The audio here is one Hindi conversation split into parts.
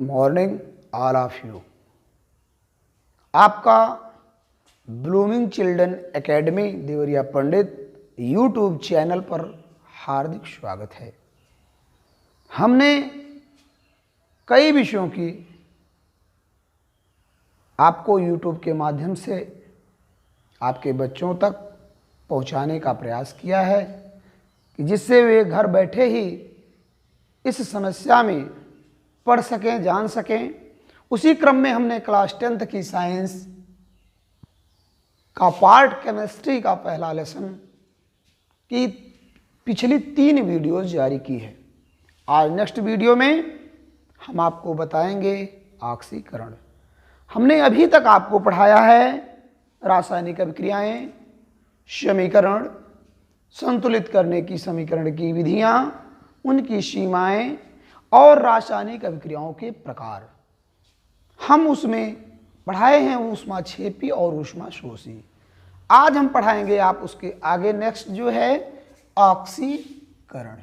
Morning all of you. आपका ब्लूमिंग चिल्ड्रन एकेडमी देवरिया पंडित यूट्यूब चैनल पर हार्दिक स्वागत है। हमने कई विषयों की आपको यूट्यूब के माध्यम से आपके बच्चों तक पहुंचाने का प्रयास किया है कि जिससे वे घर बैठे ही इस समस्या में पढ़ सकें, जान सकें। उसी क्रम में हमने क्लास 10th की साइंस का पार्ट केमिस्ट्री का पहला लेसन की पिछली 3 वीडियोस जारी की है। आज नेक्स्ट वीडियो में हम आपको बताएंगे ऑक्सीकरण। हमने अभी तक आपको पढ़ाया है रासायनिक अभिक्रियाएं, समीकरण, संतुलित करने की समीकरण की विधियां, उनकी सीमाएं और रासायनिक अभिक्रियाओं के प्रकार। हम उसमें पढ़ाए हैं ऊष्माक्षेपी और ऊष्माशोषी। आज हम पढ़ाएंगे आप उसके आगे नेक्स्ट जो है ऑक्सीकरण।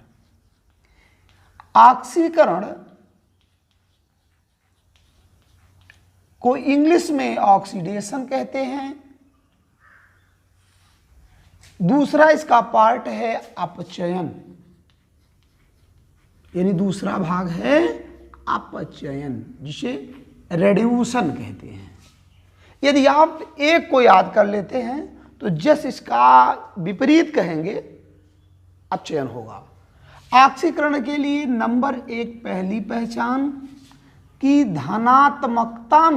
ऑक्सीकरण को इंग्लिश में ऑक्सीडेशन कहते हैं। दूसरा इसका पार्ट है अपचयन, यानी दूसरा भाग है अपचयन, जिसे रेड्यूशन कहते हैं। यदि आप एक को याद कर लेते हैं तो जस्ट इसका विपरीत कहेंगे अपचयन होगा। ऑक्सीकरण के लिए नंबर 1 पहली पहचान कि धनात्मकता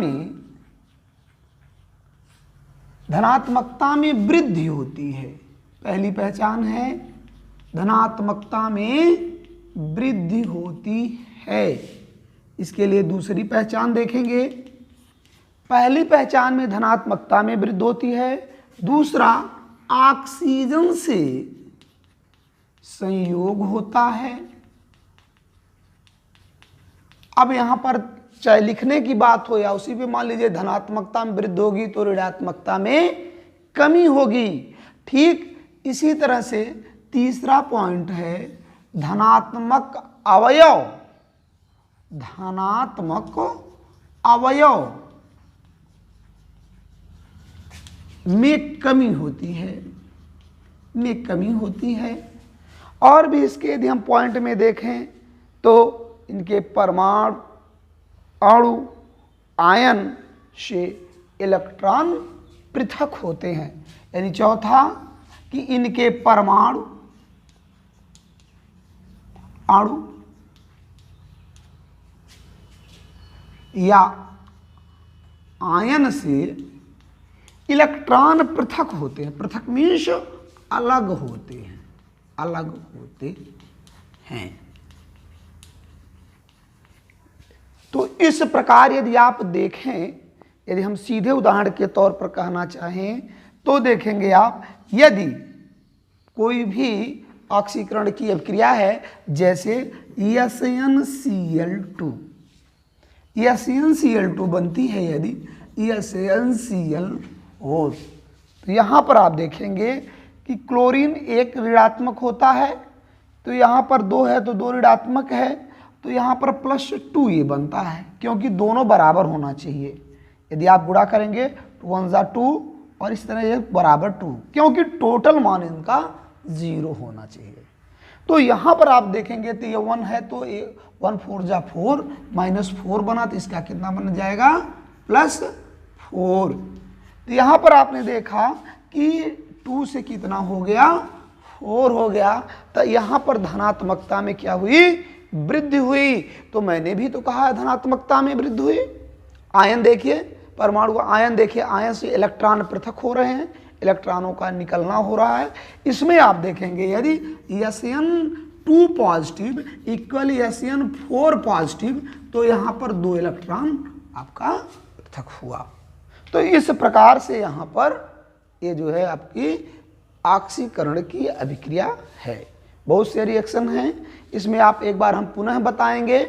में वृद्धि होती है। पहली पहचान है धनात्मकता में वृद्धि होती है। इसके लिए दूसरी पहचान देखेंगे। पहली पहचान में धनात्मकता में वृद्धि होती है। दूसरा ऑक्सीजन से संयोग होता है। अब यहां पर चाहे लिखने की बात हो या उसी पे मान लीजिए धनात्मकता में वृद्धि होगी तो ऋणात्मकता में कमी होगी। ठीक इसी तरह से तीसरा पॉइंट है धनात्मक अवयव में कमी होती है। और भी इसके यदि हम पॉइंट में देखें तो इनके परमाणु अणु आयन से इलेक्ट्रॉन पृथक होते हैं। यानी चौथा कि इनके परमाणु अणु या आयन से इलेक्ट्रॉन पृथक होते हैं। पृथक मीन्स अलग होते हैं। तो इस प्रकार यदि आप देखें, यदि हम सीधे उदाहरण के तौर पर कहना चाहें तो देखेंगे आप, यदि कोई भी ऑक्सीकरण की अभिक्रिया है जैसे SnCl2 बनती है, यदि SnCl हो तो यहाँ पर आप देखेंगे कि क्लोरीन एक ऋणात्मक होता है, तो यहाँ पर 2 है तो 2 ऋणात्मक है, तो यहाँ पर +2 ये बनता है, क्योंकि दोनों बराबर होना चाहिए। यदि आप गुणा करेंगे 2 1 2 और इस तरह ये बराबर 2, क्योंकि टोटल मान इनका 0 होना चाहिए। तो यहाँ पर आप देखेंगे तो ये 1 है तो 1 4 जा 4 -4 बना, तो इसका कितना बन जाएगा +4। तो यहाँ पर आपने देखा कि 2 से कितना हो गया 4 हो गया। तो यहाँ पर धनात्मकता में क्या हुई, वृद्धि हुई। तो मैंने भी तो कहा है धनात्मकता में वृद्धि हुई। आयन देखिए, परमाणु आयन देखिए, आयन से इलेक्ट्रॉन पृथक हो रहे हैं, इलेक्ट्रॉनों का निकलना हो रहा है। इसमें आप देखेंगे यदि Sn2 positive equal Sn4 positive, तो यहाँ पर 2 इलेक्ट्रॉन आपका पृथक हुआ। तो इस प्रकार से यहाँ पर ये जो है आपकी ऑक्सीकरण की अभिक्रिया है। बहुत से रिएक्शन हैं, इसमें आप एक बार हम पुनः बताएंगे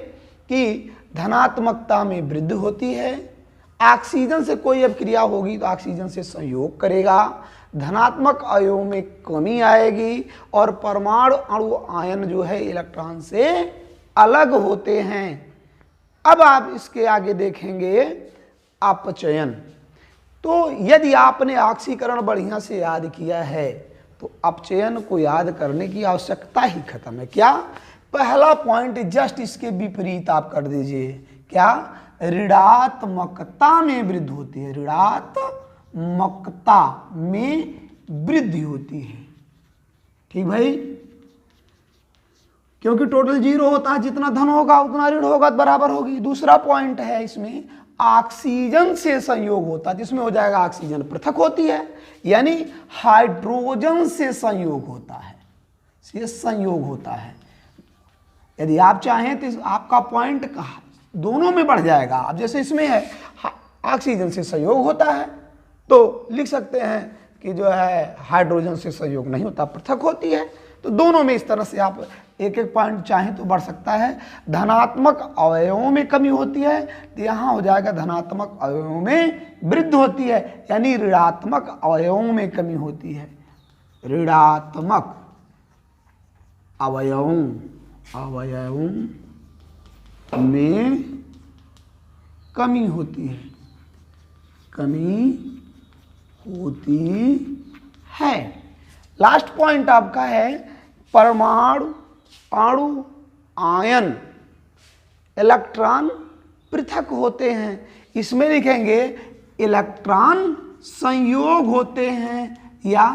कि धनात्मकता में वृद्धि होती है। ऑक्सीजन से कोई अभिक्रिया होगी तो ऑक्सीजन से संयोग करेगा, धनात्मक अणुओं में कमी आएगी और परमाणु अणु आयन जो है इलेक्ट्रॉन से अलग होते हैं। अब आप इसके आगे देखेंगे अपचयन। तो यदि आपने ऑक्सीकरण बढ़िया से याद किया है तो अपचयन को याद करने की आवश्यकता ही खत्म है। क्या? पहला पॉइंट जस्ट इसके विपरीत आप कर दीजिए। क्या? ऋणात्मकता में वृद्धि होती है, ऋणात्मकता में वृद्धि होती है। ठीक भाई, क्योंकि टोटल 0 होता है, जितना धन होगा उतना ऋण होगा तो बराबर होगी। दूसरा पॉइंट है इसमें ऑक्सीजन से संयोग होता है, जिसमें हो जाएगा ऑक्सीजन पृथक होती है, यानी हाइड्रोजन से संयोग होता है, से संयोग होता है। यदि आप चाहें तो आपका पॉइंट दोनों में बढ़ जाएगा। अब जैसे इसमें है ऑक्सीजन से संयोग होता है तो लिख सकते हैं कि जो है हाइड्रोजन से संयोग नहीं होता, पृथक होती है। तो दोनों में इस तरह से आप एक एक पॉइंट चाहें तो बढ़ सकता है। धनात्मक अवयवों में कमी होती है तो यहाँ हो जाएगा धनात्मक अवयवों में वृद्धि होती है, यानी ऋणात्मक अवयवों में कमी होती है। ऋणात्मक अवयवों में कमी होती है, कमी होती है। लास्ट पॉइंट आपका है परमाणु, अणु, आयन, इलेक्ट्रॉन पृथक होते हैं। इसमें लिखेंगे इलेक्ट्रॉन संयोग होते हैं या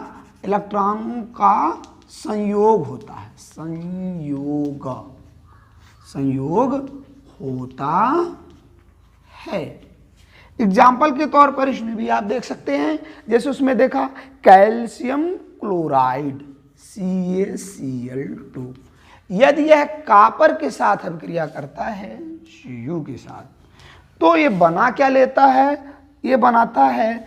इलेक्ट्रॉन का संयोग होता है, संयोग होता है। एग्जाम्पल के तौर पर इसमें भी आप देख सकते हैं, जैसे उसमें देखा कैल्शियम क्लोराइड CaCl2, यदि यह कापर के साथ अभिक्रिया करता है Cu के साथ, तो ये बना क्या लेता है? ये बनाता है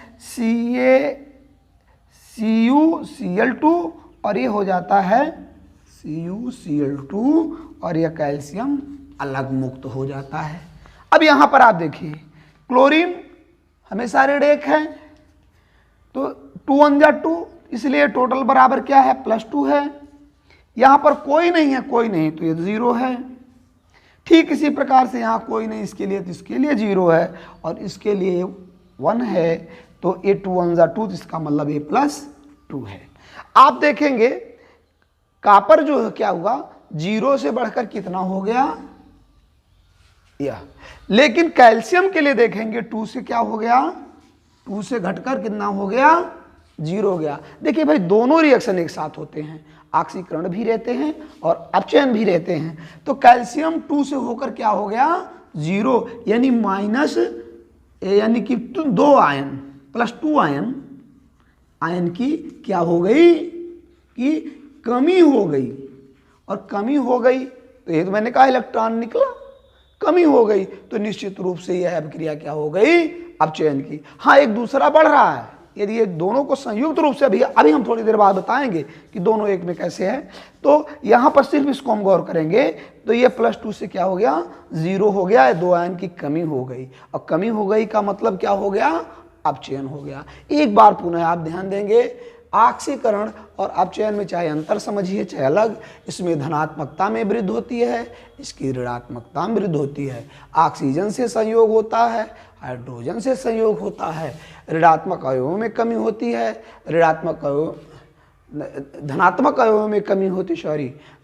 CuCl2 और ये हो जाता है CuCl2 और यह कैल्शियम अलग मुक्त हो जाता है। अब यहाँ पर आप देखिए क्लोरीन हमेशा ऋण 1 है तो 2 1 जा 2, इसलिए टोटल बराबर क्या है? +2 है। यहाँ पर कोई नहीं है, कोई नहीं तो ये 0 है। ठीक इसी प्रकार से यहाँ कोई नहीं इसके लिए तो इसके लिए 0 है और इसके लिए 1 है, तो ये 2 1 जा 2 तो इसका मतलब ये +2 है। आप देखेंगे कापर जो है क्या हुआ, 0 से बढ़कर कितना हो गया? यह। लेकिन कैल्शियम के लिए देखेंगे 2 से क्या हो गया? 2 से घटकर कितना हो गया? 0 हो गया। देखिए भाई दोनों रिएक्शन एक साथ होते हैं, ऑक्सीकरण भी रहते हैं और अपचयन भी रहते हैं। तो कैल्शियम 2 से होकर क्या हो गया? 0, यानी माइनस, यानी कि 2 आयन +2 आयन की क्या हो गई कि कमी हो गई। और कमी हो गई तो ये तो मैंने कहा इलेक्ट्रॉन निकला, कमी हो गई तो निश्चित रूप से यह अभिक्रिया क्या हो गई? अपचयन की। हाँ, एक दूसरा बढ़ रहा है, यदि ये दोनों को संयुक्त रूप से अभी हम थोड़ी देर बाद बताएंगे कि दोनों एक में कैसे है। तो यहाँ पर सिर्फ इसको हम गौर करेंगे तो ये +2 से क्या हो गया? 0 हो गया, 2 आयन की कमी हो गई। और कमी हो गई का मतलब क्या हो गया? अपचयन हो गया। एक बार पुनः आप ध्यान देंगे, ऑक्सीकरण और अपचयन में चाहे अंतर समझिए चाहे अलग, इसमें धनात्मकता में वृद्धि होती है, इसकी ऋणात्मकता में वृद्धि होती है। ऑक्सीजन से संयोग होता है, हाइड्रोजन से संयोग होता है, ऋणात्मक अवयवों में कमी होती है, धनात्मक अवयवों में कमी होती,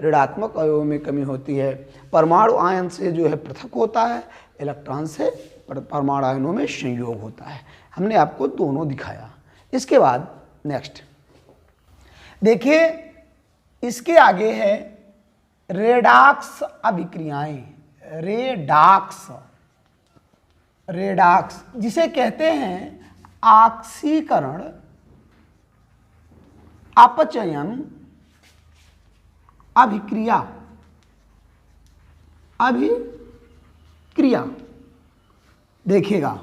ऋणात्मक अवयवों में कमी होती है। परमाणु आयन से जो है पृथक होता है, इलेक्ट्रॉन से परमाणु आयनों में संयोग होता है। हमने आपको दोनों दिखाया। इसके बाद नेक्स्ट देखिए, इसके आगे है रेडॉक्स अभिक्रियाएं। रेडॉक्स जिसे कहते हैं ऑक्सीकरण, अपचयन, अभिक्रिया। देखिएगा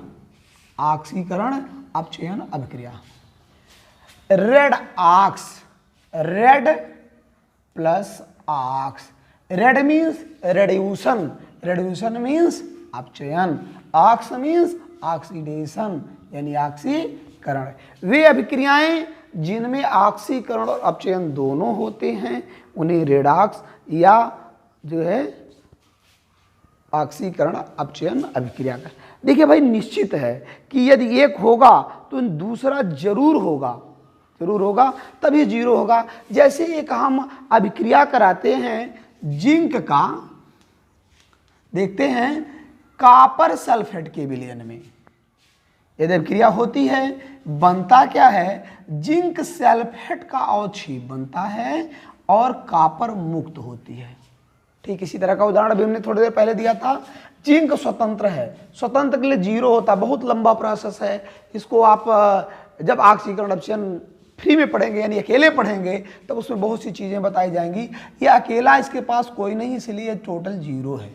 ऑक्सीकरण, अपचयन, अभिक्रिया। Redox, red plus ox. Red means reduction, reduction means अपचयन, ऑक्स मीन्स ऑक्सीडेशन यानी ऑक्सीकरण। वे अभिक्रियाएं जिनमें ऑक्सीकरण और अपचयन दोनों होते हैं उन्हें रेडॉक्स या जो है ऑक्सीकरण अपचयन अभिक्रिया का। देखिए भाई, निश्चित है कि यदि एक होगा तो दूसरा जरूर होगा, तभी जीरो होगा। जैसे एक हम अभिक्रिया कराते हैं जिंक का, देखते हैं कॉपर सल्फेट के विलयन में यदि अभिक्रिया होती है, बनता क्या है, जिंक सल्फेट का अवक्षेप बनता है और कॉपर मुक्त होती है। ठीक इसी तरह का उदाहरण अभी हमने थोड़ी देर पहले दिया था। जिंक स्वतंत्र है, स्वतंत्र के लिए जीरो होता, बहुत लंबा प्रोसेस है। इसको आप जब ऑक्सीकरण अपचयन फ्री में पढ़ेंगे यानी अकेले पढ़ेंगे तब उसमें बहुत सी चीज़ें बताई जाएंगी। ये अकेला इसके पास कोई नहीं, इसलिए टोटल जीरो है।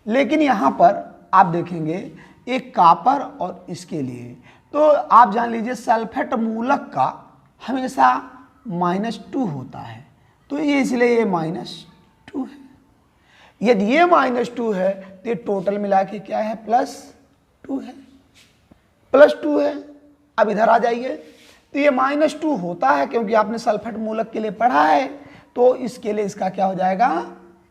लेकिन यहाँ पर आप देखेंगे एक कॉपर और इसके लिए, तो आप जान लीजिए सल्फेट मूलक का हमेशा -2 होता है, तो ये इसलिए ये -2 है। यदि ये -2 है तो ये टोटल मिला के क्या है, +2 है, +2 है। अब इधर आ जाइए, तो ये -2 होता है क्योंकि आपने सल्फेट मूलक के लिए पढ़ा है, तो इसके लिए इसका क्या हो जाएगा,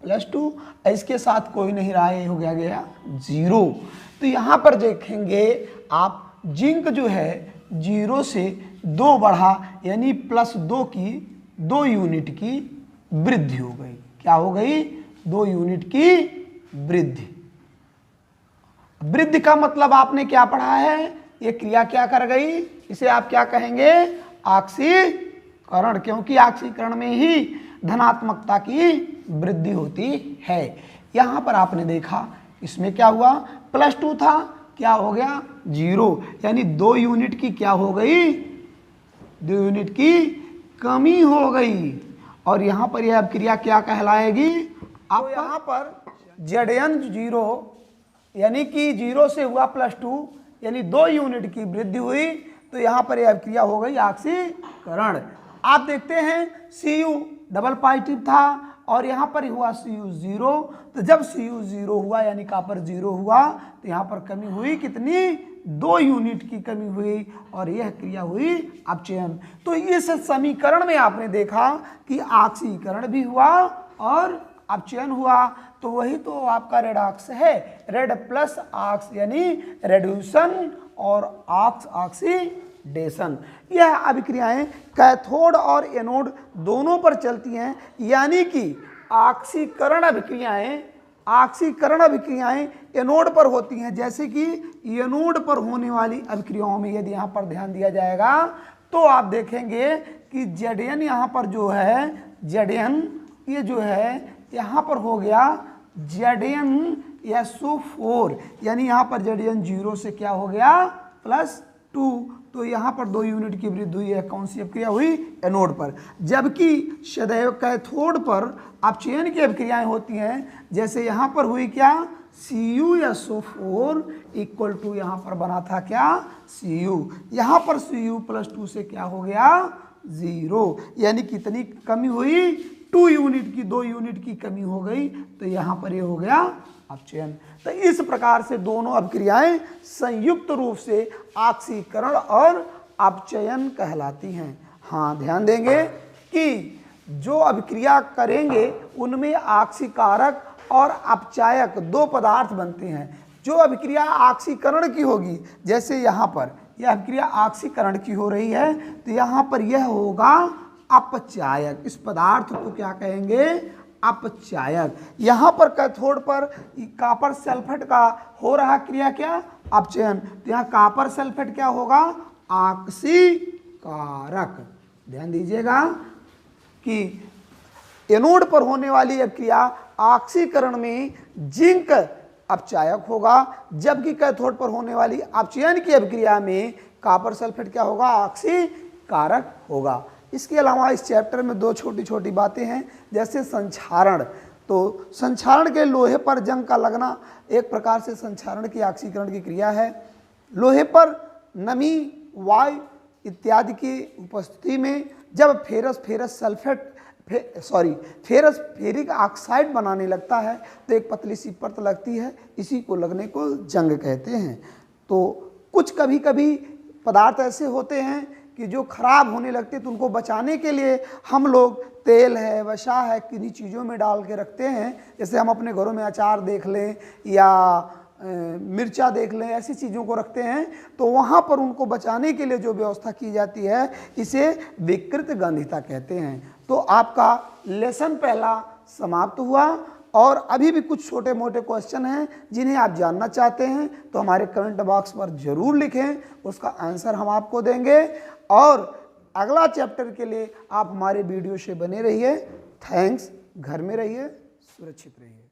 +2। इसके साथ कोई नहीं रहा, ये हो गया 0। तो यहाँ पर देखेंगे आप, जिंक जो है 0 से 2 बढ़ा, यानी +2 यूनिट की वृद्धि हो गई। क्या हो गई, 2 यूनिट की वृद्धि। वृद्धि का मतलब आपने क्या पढ़ा है, ये क्रिया क्या कर गई, इसे आप क्या कहेंगे, ऑक्सीकरण, क्योंकि ऑक्सीकरण में ही धनात्मकता की वृद्धि होती है। यहाँ पर आपने देखा इसमें क्या हुआ, +2 था, क्या हो गया 0, यानी 2 यूनिट की क्या हो गई, 2 यूनिट की कमी हो गई। और यहाँ पर यह क्रिया क्या कहलाएगी, आप यहाँ पर Zn 0 यानी कि 0 से हुआ +2, यानी 2 यूनिट की वृद्धि हुई, तो यहाँ पर यह क्रिया हो गई ऑक्सीकरण। आप देखते हैं Cu डबल पॉजिटिव था और यहाँ पर हुआ Cu 0, तो जब Cu 0 हुआ यानी कॉपर 0 हुआ, तो यहाँ पर कमी हुई कितनी, 2 यूनिट की कमी हुई और यह क्रिया हुई अपचयन। तो इस समीकरण में आपने देखा कि ऑक्सीकरण भी हुआ और अपचयन हुआ, तो वही तो आपका रेडॉक्स है, रेड प्लस ऑक्स यानी रेड्यूसन और ऑक्स ऑक्सीडेशन। यह अभिक्रियाएं कैथोड और एनोड दोनों पर चलती हैं, यानी कि ऑक्सीकरण अभिक्रियाएं एनोड पर होती हैं। जैसे कि एनोड पर होने वाली अभिक्रियाओं में यदि यहाँ पर ध्यान दिया जाएगा तो आप देखेंगे कि Zn यहाँ पर जो है, Zn ये जो है यहाँ पर हो गया ZnSO4, यानी यहाँ पर Zn 0 से क्या हो गया, +2, तो यहाँ पर 2 यूनिट की वृद्धि हुई है। कौन सी अभिक्रिया हुई, एनोड पर। जबकि सदैव कैथोड पर अपचयन की अभिक्रियाएं होती हैं, जैसे यहाँ पर हुई क्या, CuSO4 = यहाँ पर बना था क्या, Cu, यहाँ पर Cu +2 से क्या हो गया, 0, यानी कितनी कमी हुई, 2 यूनिट की, 2 यूनिट की कमी हो गई, तो यहाँ पर ये हो गया अपचयन। तो इस प्रकार से दोनों अभिक्रियाएं संयुक्त रूप से ऑक्सीकरण और अपचयन कहलाती हैं। हाँ, ध्यान देंगे कि जो अभिक्रिया करेंगे उनमें ऑक्सीकारक और अपचायक 2 पदार्थ बनते हैं। जो अभिक्रिया ऑक्सीकरण की होगी, जैसे यहाँ पर यह अभिक्रिया ऑक्सीकरण की हो रही है, तो यहाँ पर यह होगा अपचायक। इस पदार्थ को क्या कहेंगे, अपचायक। यहाँ पर कैथोड पर कॉपर सल्फेट का हो रहा क्रिया क्या, अपचयन, तो यहाँ कॉपर सल्फेट क्या होगा, ऑक्सीकारक। ध्यान दीजिएगा कि एनोड पर होने वाली अभिक्रिया ऑक्सीकरण में जिंक अपचायक होगा, जबकि कैथोड पर होने वाली अपचयन की अभिक्रिया में कॉपर सल्फेट क्या होगा, ऑक्सीकारक होगा। इसके अलावा इस चैप्टर में 2 छोटी छोटी बातें हैं, जैसे संक्षारण। तो संक्षारण के लोहे पर जंग का लगना एक प्रकार से संक्षारण की ऑक्सीकरण की क्रिया है। लोहे पर नमी, वायु इत्यादि की उपस्थिति में जब फेरस फेरिक ऑक्साइड बनाने लगता है तो एक पतली सी परत लगती है, इसी को लगने को जंग कहते हैं। तो कुछ कभी कभी पदार्थ ऐसे होते हैं कि जो खराब होने लगते तो उनको बचाने के लिए हम लोग तेल है, वसा है, किन्हीं चीज़ों में डाल के रखते हैं। जैसे हम अपने घरों में अचार देख लें या मिर्चा देख लें, ऐसी चीज़ों को रखते हैं, तो वहाँ पर उनको बचाने के लिए जो व्यवस्था की जाती है इसे विकृत गंधिता कहते हैं। तो आपका लेसन पहला समाप्त हुआ और अभी भी कुछ छोटे मोटे क्वेश्चन हैं जिन्हें आप जानना चाहते हैं तो हमारे कमेंट बॉक्स पर ज़रूर लिखें, उसका आंसर हम आपको देंगे। और अगला चैप्टर के लिए आप हमारे वीडियो से बने रहिए। थैंक्स। घर में रहिए, सुरक्षित रहिए।